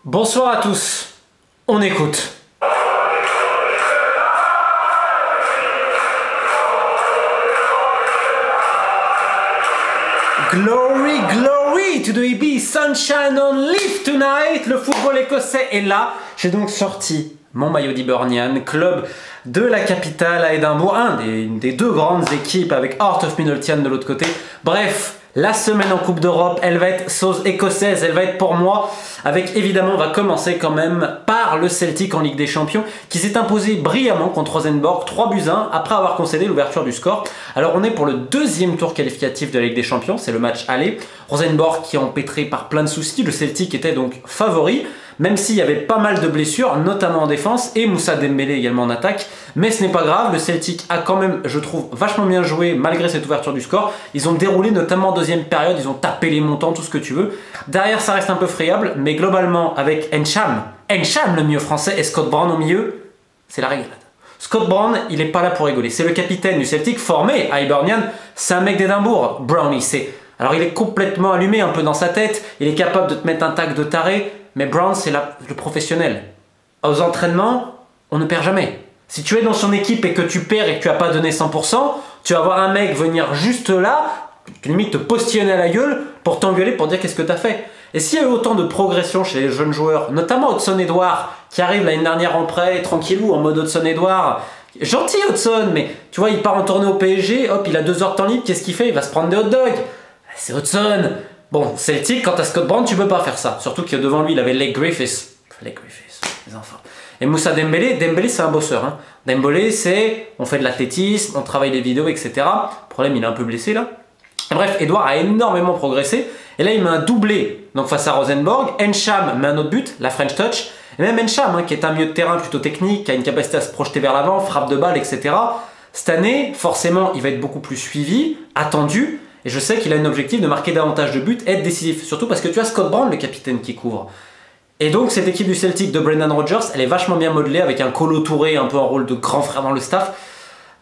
Bonsoir à tous, on écoute. Glory, glory to the Ibis, sunshine on leaf tonight. Le football écossais est là. J'ai donc sorti mon maillot d'Hibernian, club de la capitale à Édimbourg, des deux grandes équipes avec Heart of Midlothian de l'autre côté. Bref, la semaine en Coupe d'Europe, elle va être sauce écossaise, elle va être pour moi, avec évidemment, on va commencer quand même par le Celtic en Ligue des Champions, qui s'est imposé brillamment contre Rosenborg, 3-1, après avoir concédé l'ouverture du score. Alors on est pour le deuxième tour qualificatif de la Ligue des Champions, c'est le match aller. Rosenborg qui est empêtré par plein de soucis, le Celtic était donc favori, même s'il y avait pas mal de blessures, notamment en défense, et Moussa Dembélé également en attaque. Mais ce n'est pas grave, le Celtic a quand même, je trouve, vachement bien joué malgré cette ouverture du score. Ils ont déroulé notamment en deuxième période, ils ont tapé les montants, tout ce que tu veux. Derrière, ça reste un peu friable, mais globalement, avec Encham le milieu français, et Scott Brown au milieu, c'est la régalade. Scott Brown, il n'est pas là pour rigoler. C'est le capitaine du Celtic, formé à Hibernian. C'est un mec d'Édimbourg, Brownie. Alors il est complètement allumé un peu dans sa tête, il est capable de te mettre un tac de taré, mais Brown, c'est le professionnel. Aux entraînements, on ne perd jamais. Si tu es dans son équipe et que tu perds et que tu n'as pas donné 100%, tu vas voir un mec venir juste là, limite te postillonner à la gueule pour t'engueuler, pour dire qu'est-ce que tu as fait. Et s'il y a eu autant de progression chez les jeunes joueurs, notamment Hudson-Edouard, qui arrive l'année dernière en prêt, tranquillou, en mode Hudson-Edouard, gentil Hudson, mais tu vois, il part en tournée au PSG, hop, il a 2 heures de temps libre, qu'est-ce qu'il fait? Il va se prendre des hot dogs. C'est Hudson. Bon, Celtic, quand t'as Scott Brown, tu peux pas faire ça. Surtout que devant lui, il avait Leigh Griffiths. Les enfants. Et Moussa Dembélé c'est un bosseur. Hein. Dembélé, c'est on fait de l'athlétisme, on travaille les vidéos, etc. Le problème, il est un peu blessé là. Bref, Edouard a énormément progressé. Et là, il met un doublé donc face à Rosenborg. Encham met un autre but, la French Touch. Et même Encham, hein, qui est un milieu de terrain plutôt technique, qui a une capacité à se projeter vers l'avant, frappe de balle, etc. Cette année, forcément, il va être beaucoup plus suivi, attendu. Et je sais qu'il a un objectif de marquer davantage de buts, être décisif. Surtout parce que tu as Scott Brown, le capitaine, qui couvre. Et donc cette équipe du Celtic de Brendan Rodgers, elle est vachement bien modelée avec un Kolo Touré un peu en rôle de grand frère dans le staff.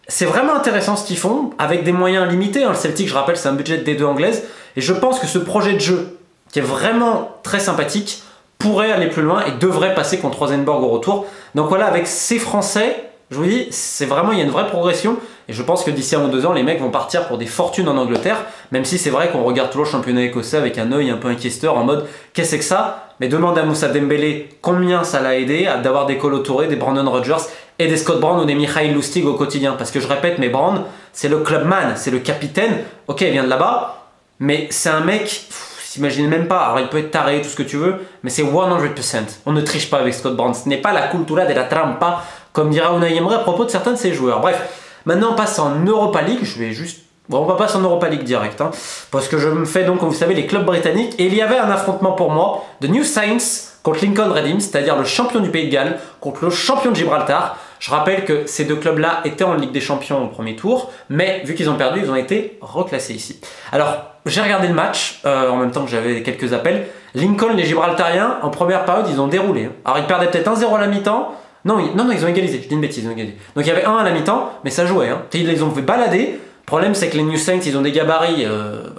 C'est vraiment intéressant ce qu'ils font, avec des moyens limités. Hein. Le Celtic, je rappelle, c'est un budget de D2 anglaise. Et je pense que ce projet de jeu, qui est vraiment très sympathique, pourrait aller plus loin et devrait passer contre Rosenborg au retour. Donc voilà, avec ces Français, je vous dis, c'est vraiment, il y a une vraie progression. Et je pense que d'ici 1 ou 2 ans, les mecs vont partir pour des fortunes en Angleterre. Même si c'est vrai qu'on regarde toujours le championnat écossais avec un œil un peu inquiéteur en mode qu'est-ce que c'est que ça? Mais demande à Moussa Dembélé combien ça l'a aidé d'avoir des Kolo Touré, des Brandon Rodgers et des Scott Brown ou des Mikhail Lustig au quotidien. Parce que je répète, mais Brown, c'est le clubman, c'est le capitaine. Ok, il vient de là-bas, mais c'est un mec, s'imagine même pas. Alors il peut être taré, tout ce que tu veux, mais c'est 100%. On ne triche pas avec Scott Brown. Ce n'est pas la cultura de la trampa, comme dira Unai Emery à propos de certains de ses joueurs. Bref. Maintenant, on passe en Europa League. Je vais juste... Bon, on va passer en Europa League direct. Hein, parce que je me fais donc, comme vous savez, les clubs britanniques. Et il y avait un affrontement pour moi de New Saints contre Lincoln Redims, c'est-à-dire le champion du Pays de Galles contre le champion de Gibraltar. Je rappelle que ces deux clubs-là étaient en Ligue des Champions au premier tour. Mais vu qu'ils ont perdu, ils ont été reclassés ici. Alors, j'ai regardé le match en même temps que j'avais quelques appels. Lincoln, les Gibraltariens, en première période, ils ont déroulé. Hein. Alors, ils perdaient peut-être 1-0 à la mi-temps. Non, ils ont égalisé, je dis une bêtise, ils ont égalisé. Donc il y avait 1 à la mi-temps, mais ça jouait. Hein. Ils les ont fait balader. Le problème, c'est que les New Saints, ils ont des gabarits.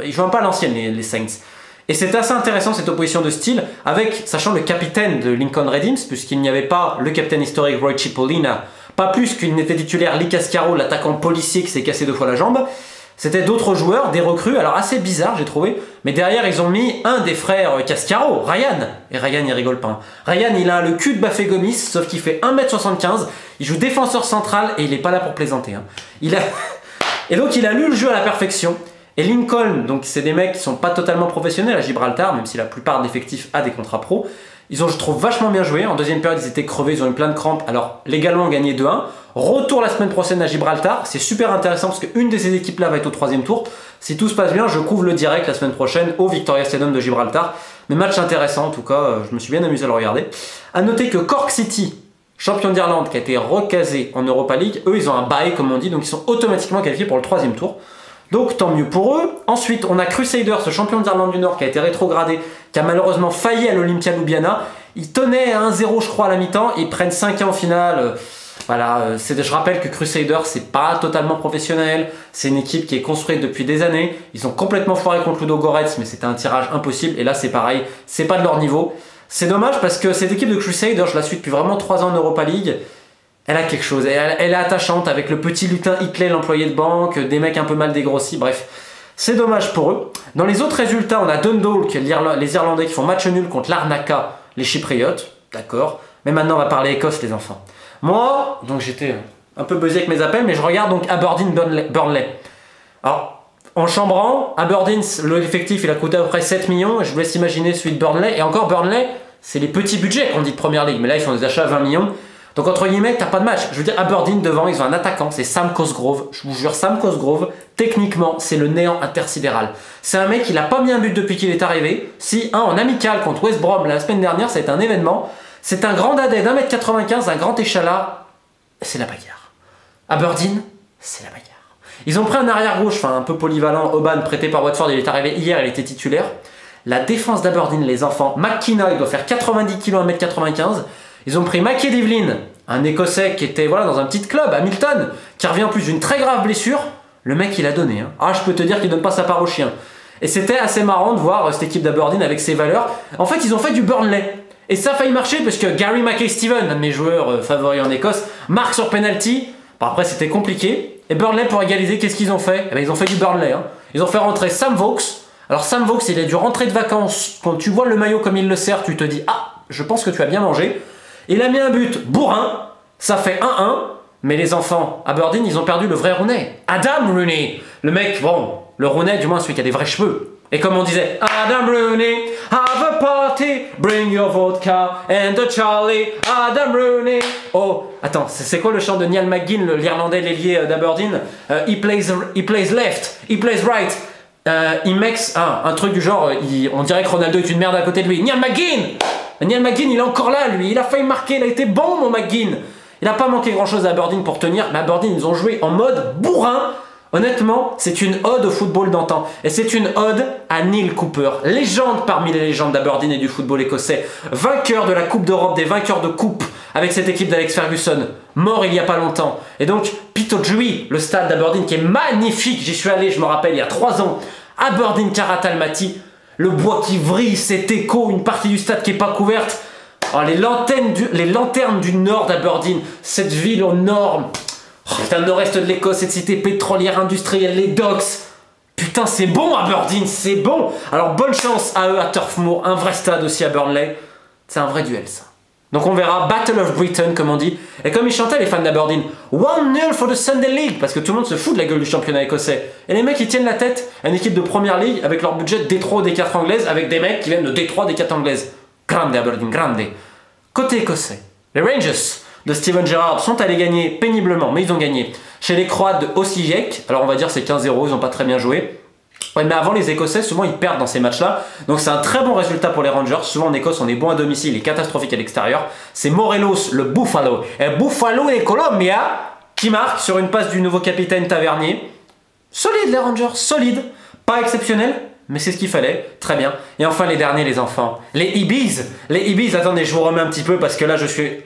Ils jouent un peu à l'ancienne, les Saints. Et c'est assez intéressant cette opposition de style, avec, sachant le capitaine de Lincoln Redims, puisqu'il n'y avait pas le capitaine historique Roy Chipolina, pas plus qu'il n'était titulaire Lee Cascaro, l'attaquant policier qui s'est cassé 2 fois la jambe. C'était d'autres joueurs, des recrues, alors assez bizarre j'ai trouvé, mais derrière ils ont mis un des frères Cascaro, Ryan, et Ryan il rigole pas. Hein. Ryan il a le cul de Bafé Gomis, sauf qu'il fait 1m75, il joue défenseur central et il est pas là pour plaisanter. Hein. Et donc il a lu le jeu à la perfection, et Lincoln, donc c'est des mecs qui sont pas totalement professionnels à Gibraltar, même si la plupart d'effectifs a des contrats pro. Ils ont, je trouve, vachement bien joué. En deuxième période, ils étaient crevés, ils ont eu plein de crampes. Alors, légalement, on gagné 2-1. Retour la semaine prochaine à Gibraltar. C'est super intéressant parce qu'une de ces équipes-là va être au 3e tour. Si tout se passe bien, je couvre le direct la semaine prochaine au Victoria Stadium de Gibraltar. Mais match intéressant, en tout cas, je me suis bien amusé à le regarder. A noter que Cork City, champion d'Irlande, qui a été recasé en Europa League, eux, ils ont un bye, comme on dit, donc ils sont automatiquement qualifiés pour le 3e tour. Donc tant mieux pour eux. Ensuite, on a Crusaders, ce champion d'Irlande du Nord qui a été rétrogradé, qui a malheureusement failli à l'Olympia Ljubljana. Ils tenaient à 1-0 je crois à la mi-temps, ils prennent 5-1 en finale. Voilà, je rappelle que Crusaders c'est pas totalement professionnel, c'est une équipe qui est construite depuis des années. Ils ont complètement foiré contre Ludo Goretz, mais c'était un tirage impossible. Et là c'est pareil, c'est pas de leur niveau. C'est dommage parce que cette équipe de Crusaders, je la suis depuis vraiment 3 ans en Europa League. Elle a quelque chose, elle est attachante avec le petit lutin Hitley, l'employé de banque, des mecs un peu mal dégrossis, bref. C'est dommage pour eux. Dans les autres résultats, on a Dundalk, les Irlandais qui font match nul contre l'Arnaka, les Chypriotes, d'accord. Mais maintenant, on va parler Écosse, les enfants. Moi, donc j'étais un peu buzzé avec mes appels, mais je regarde donc Aberdeen-Burnley. Alors, en chambrant, Aberdeen, l'effectif, il a coûté à peu près 7 millions, et je vous laisse imaginer celui de Burnley. Et encore, Burnley, c'est les petits budgets qu'on dit de Première Ligue, mais là, ils font des achats à 20 millions. Donc entre guillemets, t'as pas de match. Je veux dire, Aberdeen devant, ils ont un attaquant, c'est Sam Cosgrove. Je vous jure, Sam Cosgrove, techniquement, c'est le néant intersidéral. C'est un mec, il a pas mis un but depuis qu'il est arrivé. Si, en amical contre West Brom la semaine dernière, ça a été un événement. C'est un grand dadais d'1m95, un grand échalas. C'est la bagarre. Aberdeen, c'est la bagarre. Ils ont pris un arrière-gauche, enfin un peu polyvalent, Oban, prêté par Watford, il est arrivé hier, il était titulaire. La défense d'Aberdeen, les enfants, McKenna, il doit faire 90 kg, 1m95. Ils ont pris Mackie Devlin, un Écossais qui était voilà, dans un petit club, Hamilton, qui revient en plus d'une très grave blessure. Le mec, il a donné. Hein. Ah, je peux te dire qu'il donne pas sa part au chien. Et c'était assez marrant de voir cette équipe d'Aberdeen avec ses valeurs. En fait, ils ont fait du Burnley. Et ça a failli marcher parce que Gary Mackay-Steven, un de mes joueurs favoris en Écosse, marque sur penalty. Bon, après, c'était compliqué. Et Burnley, pour égaliser, qu'est-ce qu'ils ont fait? Eh bien, ils ont fait du Burnley. Hein. Ils ont fait rentrer Sam Vokes. Alors, Sam Vokes, il a dû rentrer de vacances. Quand tu vois le maillot comme il le sert, tu te dis « Ah, je pense que tu as bien mangé ». Il a mis un but bourrin, ça fait 1-1, mais les enfants, Aberdeen, ils ont perdu le vrai Rooney. Adam Rooney. Le mec, bon, le Rooney, du moins celui qui a des vrais cheveux. Et comme on disait, Adam Rooney, have a party, bring your vodka and a Charlie, Adam Rooney. Oh, attends, c'est quoi le chant de Niall McGinn, l'Irlandais, l'ailier d'Aberdeen? He plays left, he plays right. He makes un truc du genre, on dirait que Ronaldo est une merde à côté de lui. Niall McGinn! Niall McGinn, il est encore là, lui. Il a failli marquer, il a été bon, mon McGinn. Il n'a pas manqué grand-chose à Aberdeen pour tenir, mais Aberdeen, ils ont joué en mode bourrin. Honnêtement, c'est une ode au football d'antan. Et c'est une ode à Neil Cooper, légende parmi les légendes d'Aberdeen et du football écossais. Vainqueur de la Coupe d'Europe, des vainqueurs de coupe avec cette équipe d'Alex Ferguson. Mort il y a pas longtemps. Et donc, Pittodrie, le stade d'Aberdeen qui est magnifique. J'y suis allé, je me rappelle, il y a 3 ans. Aberdeen Karat Almaty. Le bois qui vrille, cet écho, une partie du stade qui n'est pas couverte. Oh, les lanternes du nord d'Aberdeen, cette ville au nord, c'est un nord-est de l'Écosse, cette cité pétrolière industrielle, les docks. Putain, c'est bon Aberdeen, c'est bon. Alors bonne chance à eux à Turf Moor, un vrai stade aussi à Burnley. C'est un vrai duel ça. Donc on verra Battle of Britain comme on dit. Et comme ils chantaient les fans d'Aberdeen, 1-0 for the Sunday League, parce que tout le monde se fout de la gueule du championnat écossais. Et les mecs ils tiennent la tête à une équipe de première ligue avec leur budget de D3 ou D4 anglaise, avec des mecs qui viennent de D3 D4 anglaise. Grande Aberdeen, grande. Côté écossais, les Rangers de Steven Gerrard sont allés gagner péniblement, mais ils ont gagné chez les Croates de Osijek. Alors on va dire c'est 15-0, ils n'ont pas très bien joué. Ouais, mais avant les Écossais, souvent ils perdent dans ces matchs-là. Donc c'est un très bon résultat pour les Rangers. Souvent en Écosse, on est bon à domicile et catastrophique à l'extérieur. C'est Morelos, le Buffalo. Et Buffalo et Colombia qui marque sur une passe du nouveau capitaine Tavernier. Solide les Rangers, solide. Pas exceptionnel, mais c'est ce qu'il fallait. Très bien. Et enfin les derniers, les enfants. Les Ibis. Les Ibis, attendez, je vous remets un petit peu parce que là je suis...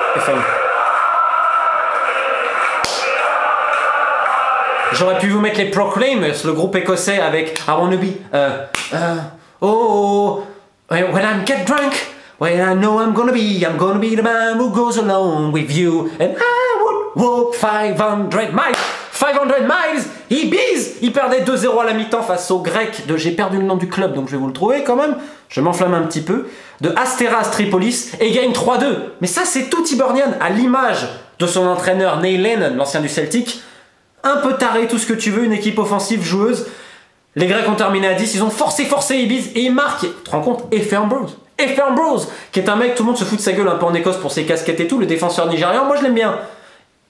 J'aurais pu vous mettre les Proclaimers, le groupe écossais avec I wanna be, when I get drunk, when I know I'm gonna be the man who goes alone with you, and I would walk 500 miles. 500 miles, Ibis, ils perdaient 2-0 à la mi-temps face aux Grecs j'ai perdu le nom du club, donc je vais vous le trouver quand même, je m'enflamme un petit peu, de Asteras Tripolis, et gagne 3-2. Mais ça, c'est tout Hibernian, à l'image de son entraîneur Neil Lennon, l'ancien du Celtic. Un peu taré, tout ce que tu veux, une équipe offensive joueuse. Les Grecs ont terminé à 10, ils ont forcé Ibis et ils marquent. Tu te rends compte? Efe Ambrose, qui est un mec, tout le monde se fout de sa gueule un peu en Écosse pour ses casquettes et tout, le défenseur nigérian, moi je l'aime bien.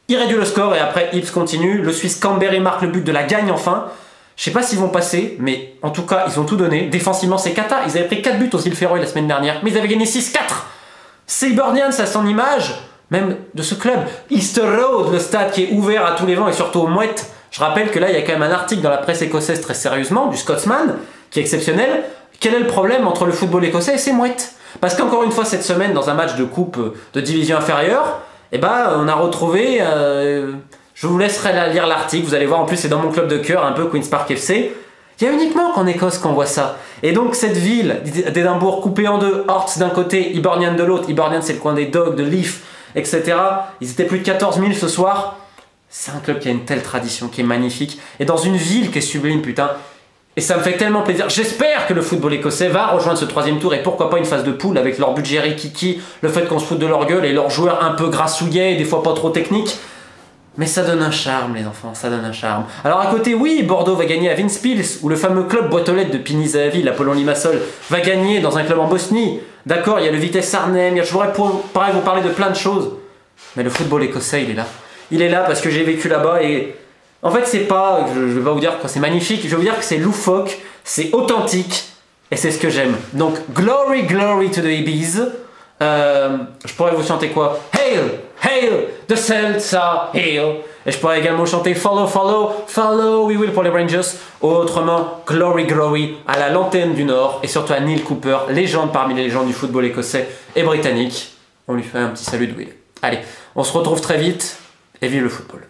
Il réduit le score et après Ibs continue. Le Suisse Canberra marque le but de la gagne enfin. Je sais pas s'ils vont passer, mais en tout cas, ils ont tout donné. Défensivement, c'est cata. Ils avaient pris 4 buts aux îles Féroé la semaine dernière, mais ils avaient gagné 6-4. C'est Hibernian, ça a son image. Même de ce club. Easter Road, le stade qui est ouvert à tous les vents et surtout aux mouettes. Je rappelle que là, il y a quand même un article dans la presse écossaise très sérieusement, du Scotsman, qui est exceptionnel. Quel est le problème entre le football écossais et ses mouettes? Parce qu'encore une fois, cette semaine, dans un match de coupe de division inférieure, eh ben, on a retrouvé... je vous laisserai lire l'article, vous allez voir, en plus c'est dans mon club de cœur, un peu Queen's Park FC. Il y a uniquement qu'en Écosse qu'on voit ça. Et donc cette ville d'Édimbourg coupée en deux, Hearts d'un côté, Hibernian de l'autre, Hibernian c'est le coin des Dogs, de Leaf, etc. Ils étaient plus de 14 000 ce soir. C'est un club qui a une telle tradition, qui est magnifique. Et dans une ville qui est sublime, putain. Et ça me fait tellement plaisir. J'espère que le football écossais va rejoindre ce troisième tour et pourquoi pas une phase de poule avec leur budget rikiki, le fait qu'on se foute de leur gueule et leurs joueurs un peu grassouillets et des fois pas trop techniques. Mais ça donne un charme, les enfants, ça donne un charme. Alors à côté, oui, Bordeaux va gagner à Ventspils, ou le fameux club boîte aux lettres de Pini Zahavi, l'Apollon Limassol, va gagner dans un club en Bosnie. D'accord, il y a le Vitesse Arnhem, je pourrais vous parler de plein de choses. Mais le football écossais, il est là. Il est là parce que j'ai vécu là-bas et... En fait, c'est pas... Je vais pas vous dire que c'est magnifique, je vais vous dire que c'est loufoque, c'est authentique, et c'est ce que j'aime. Donc, glory, glory to the Ibis. Je pourrais vous chanter quoi? Hail, hail, the Celts are hail. Et je pourrais également chanter follow, follow, follow, we will pour les Rangers. Autrement, glory, glory à la Lanterne du Nord et surtout à Neil Cooper, légende parmi les légendes du football écossais et britannique. On lui fait un petit salut de Will. Allez, on se retrouve très vite et vive le football.